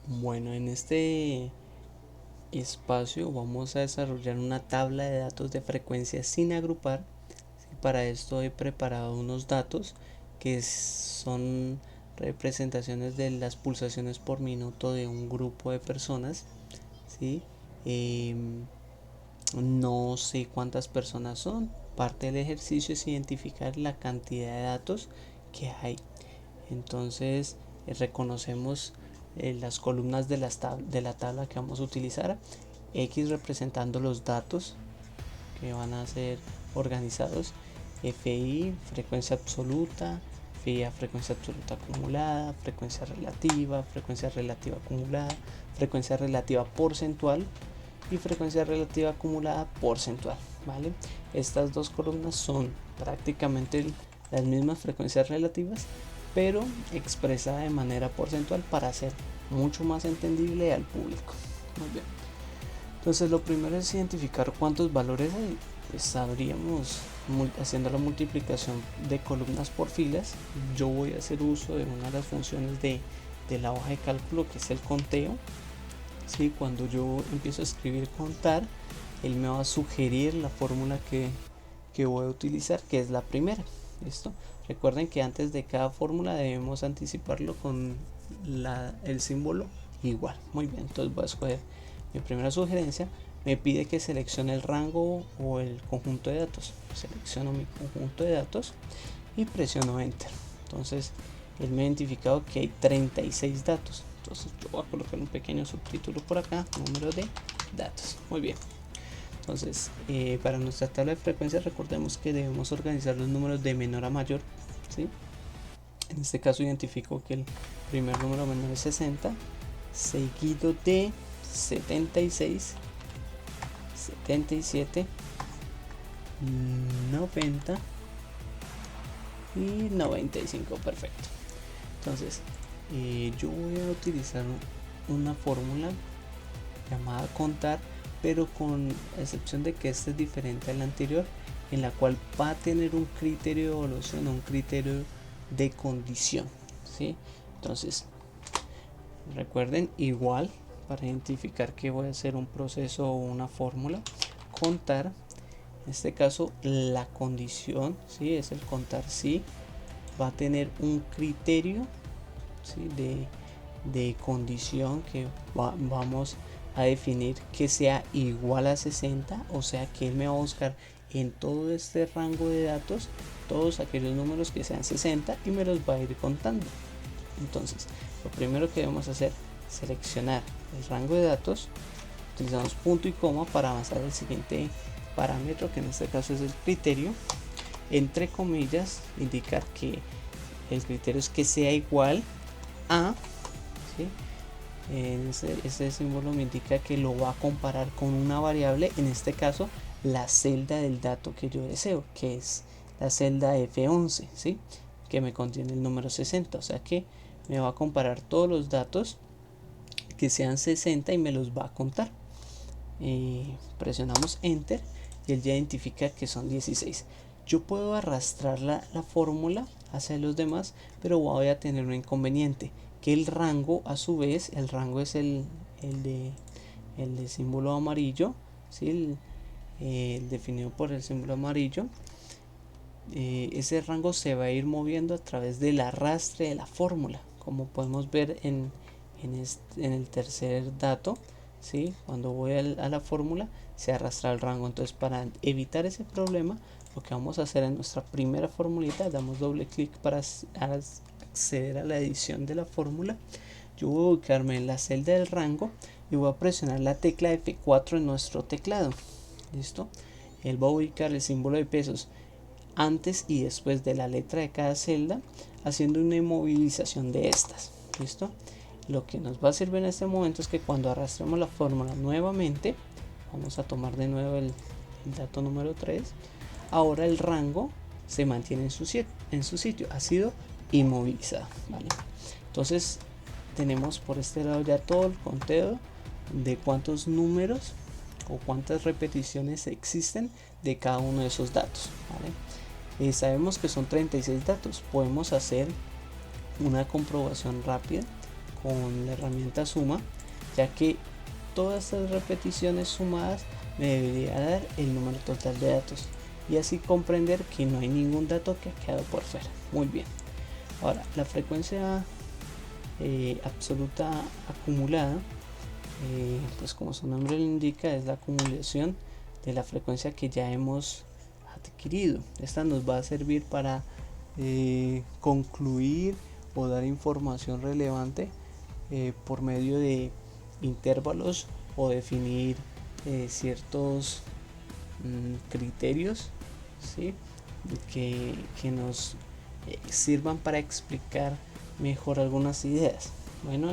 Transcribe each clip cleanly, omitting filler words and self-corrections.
Bueno, en este espacio vamos a desarrollar una tabla de datos de frecuencia sin agrupar. Para esto he preparado unos datos que son representaciones de las pulsaciones por minuto de un grupo de personas, ¿sí? No sé cuántas personas son. Parte del ejercicio es identificar la cantidad de datos que hay. Entonces reconocemos las columnas de la tabla que vamos a utilizar. X representando los datos que van a ser organizados. FI, frecuencia absoluta. FIA, frecuencia absoluta acumulada. Frecuencia relativa acumulada. Frecuencia relativa porcentual y frecuencia relativa acumulada porcentual, ¿vale? Estas dos columnas son prácticamente las mismas frecuencias relativas, pero expresada de manera porcentual para hacer mucho más entendible al público. Muy bien. Entonces lo primero es identificar cuántos valores hay. Pues sabríamos, haciendo la multiplicación de columnas por filas, yo voy a hacer uso de una de las funciones de la hoja de cálculo, que es el conteo. ¿Sí? Cuando yo empiezo a escribir contar, él me va a sugerir la fórmula que voy a utilizar, que es la primera. ¿Listo? Recuerden que antes de cada fórmula debemos anticiparlo con el símbolo igual. Muy bien, entonces voy a escoger mi primera sugerencia. Me pide que seleccione el rango o el conjunto de datos. Selecciono mi conjunto de datos y presiono enter. Entonces él me ha identificado que hay 36 datos. Entonces yo voy a colocar un pequeño subtítulo por acá, número de datos. Muy bien. Entonces para nuestra tabla de frecuencias recordemos que debemos organizar los números de menor a mayor, ¿sí? En este caso identifico que el primer número menor es 60, seguido de 76, 77, 90 y 95. Perfecto. Entonces yo voy a utilizar una fórmula llamada contar, pero con excepción de que este es diferente al anterior, en la cual va a tener un criterio de evaluación, un criterio de condición, ¿sí? Entonces recuerden, igual para identificar que voy a hacer un proceso o una fórmula, contar, en este caso la condición, ¿sí? Es el contar sí, va a tener un criterio, ¿sí? de condición que vamos a definir que sea igual a 60, o sea que él me va a buscar en todo este rango de datos todos aquellos números que sean 60 y me los va a ir contando. Entonces lo primero que debemos hacer es seleccionar el rango de datos, utilizamos punto y coma para avanzar al siguiente parámetro, que en este caso es el criterio, entre comillas indicar que el criterio es que sea igual a, ¿sí? Este símbolo me indica que lo va a comparar con una variable, en este caso la celda del dato que yo deseo, que es la celda F11, ¿sí? Que me contiene el número 60, o sea que me va a comparar todos los datos que sean 60 y me los va a contar. Presionamos enter y él ya identifica que son 16. Yo puedo arrastrar la fórmula hacia los demás, pero voy a tener un inconveniente, que el rango, a su vez, el rango es el de símbolo amarillo, ¿sí? El definido por el símbolo amarillo. Ese rango se va a ir moviendo a través del arrastre de la fórmula, como podemos ver en el tercer dato, ¿sí? Cuando voy a la fórmula se arrastra el rango. Entonces, para evitar ese problema, lo que vamos a hacer en nuestra primera formulita, damos doble clic para acceder a la edición de la fórmula. Yo voy a ubicarme en la celda del rango y voy a presionar la tecla F4 en nuestro teclado. ¿Listo? Él va a ubicar el símbolo de pesos antes y después de la letra de cada celda, haciendo una inmovilización de estas. ¿Listo? Lo que nos va a servir en este momento es que cuando arrastremos la fórmula nuevamente, vamos a tomar de nuevo el dato número 3, ahora el rango se mantiene en su sitio, ha sido inmovilizado, ¿vale? Entonces tenemos por este lado ya todo el conteo de cuántos números o cuántas repeticiones existen de cada uno de esos datos, ¿vale? Sabemos que son 36 datos. Podemos hacer una comprobación rápida con la herramienta suma, ya que todas estas repeticiones sumadas me debería dar el número total de datos y así comprender que no hay ningún dato que ha quedado por fuera. Muy bien. Ahora, la frecuencia absoluta acumulada, pues como su nombre lo indica, es la acumulación de la frecuencia que ya hemos adquirido. Esta nos va a servir para concluir o dar información relevante por medio de intervalos o definir ciertos criterios, ¿sí? que nos sirvan para explicar mejor algunas ideas. Bueno,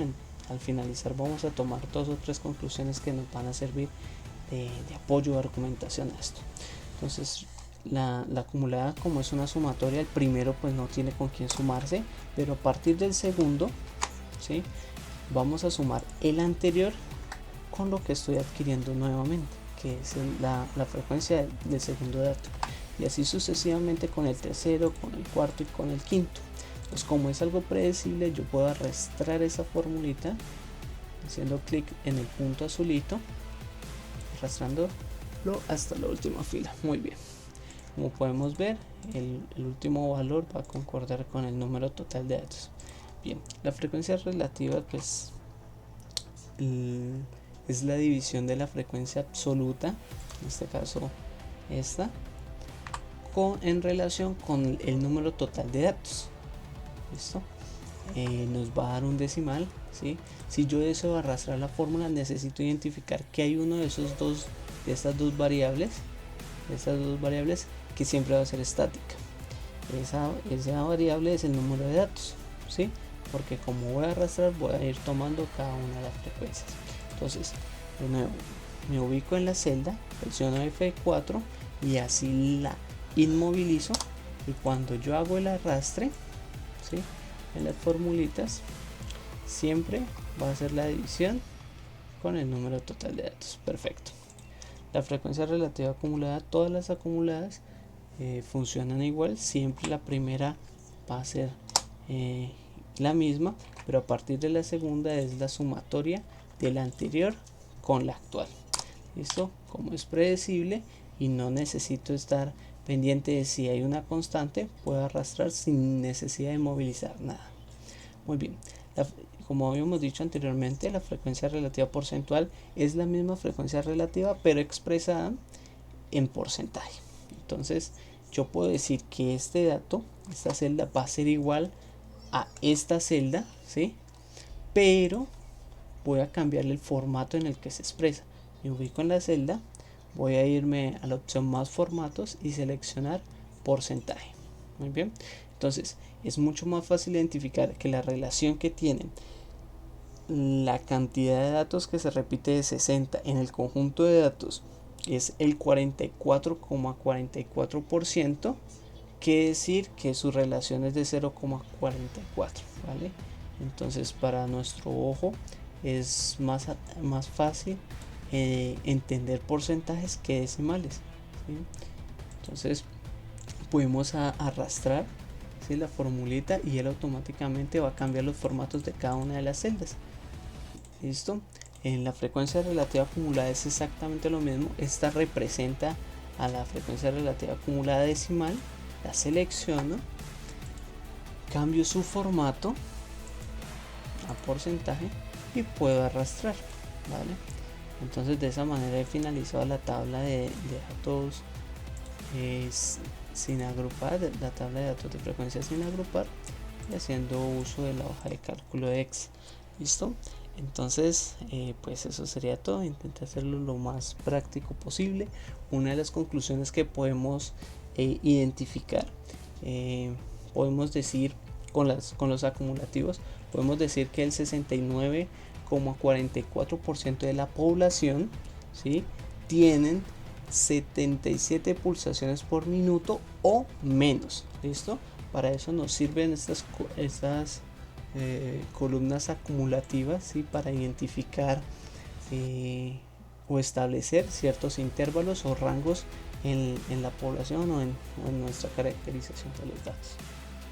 al finalizar vamos a tomar 2 o 3 conclusiones que nos van a servir de apoyo o argumentación a esto. Entonces, la acumulada, como es una sumatoria, el primero pues no tiene con quién sumarse, pero a partir del segundo, ¿sí?, vamos a sumar el anterior con lo que estoy adquiriendo nuevamente, que es la frecuencia del segundo dato, y así sucesivamente con el tercero, con el cuarto y con el quinto. Pues como es algo predecible, yo puedo arrastrar esa formulita haciendo clic en el punto azulito, arrastrándolo hasta la última fila. Muy bien. Como podemos ver, el último valor va a concordar con el número total de datos. Bien, la frecuencia relativa pues es la división de la frecuencia absoluta, en este caso esta, en relación con el número total de datos. ¿Listo? Nos va a dar un decimal, ¿sí? Si yo deseo arrastrar la fórmula, necesito identificar que hay uno de estas dos variables que siempre va a ser estática. Esa variable es el número de datos, ¿sí? Porque como voy a arrastrar, voy a ir tomando cada una de las frecuencias. Entonces, de nuevo, me ubico en la celda, presiono F4 y así la inmovilizo, y cuando yo hago el arrastre, ¿sí?, en las formulitas, siempre va a ser la división con el número total de datos. Perfecto. La frecuencia relativa acumulada, todas las acumuladas funcionan igual, siempre la primera va a ser la misma, pero a partir de la segunda es la sumatoria de la anterior con la actual. ¿Listo? Como es predecible y no necesito estar pendiente de si hay una constante, puedo arrastrar sin necesidad de movilizar nada. Muy bien. Como habíamos dicho anteriormente, la frecuencia relativa porcentual es la misma frecuencia relativa pero expresada en porcentaje. Entonces yo puedo decir que este dato, esta celda, va a ser igual a esta celda, ¿sí?, pero voy a cambiarle el formato en el que se expresa. Me ubico en la celda, voy a irme a la opción más formatos y seleccionar porcentaje. Muy bien. Entonces es mucho más fácil identificar que la relación que tienen la cantidad de datos que se repite de 60 en el conjunto de datos es el 44,44%, que decir que su relación es de 0,44, ¿vale? Entonces para nuestro ojo es más fácil entender porcentajes que decimales, ¿sí? Entonces podemos arrastrar, ¿sí?, la formulita y él automáticamente va a cambiar los formatos de cada una de las celdas. ¿Listo? En la frecuencia relativa acumulada es exactamente lo mismo. Esta representa a la frecuencia relativa acumulada decimal, la selecciono, cambio su formato a porcentaje y puedo arrastrar, ¿vale? Entonces de esa manera he finalizado la tabla de datos sin agrupar, la tabla de datos de frecuencia sin agrupar, y haciendo uso de la hoja de cálculo de Excel. ¿Listo? Entonces pues eso sería todo. Intenté hacerlo lo más práctico posible. Una de las conclusiones que podemos identificar, podemos decir con los acumulativos, podemos decir que el 69,44% de la población, ¿sí?, tienen 77 pulsaciones por minuto o menos. ¿Listo? Para eso nos sirven estas columnas acumulativas, ¿sí?, para identificar o establecer ciertos intervalos o rangos en la población o en nuestra caracterización de los datos.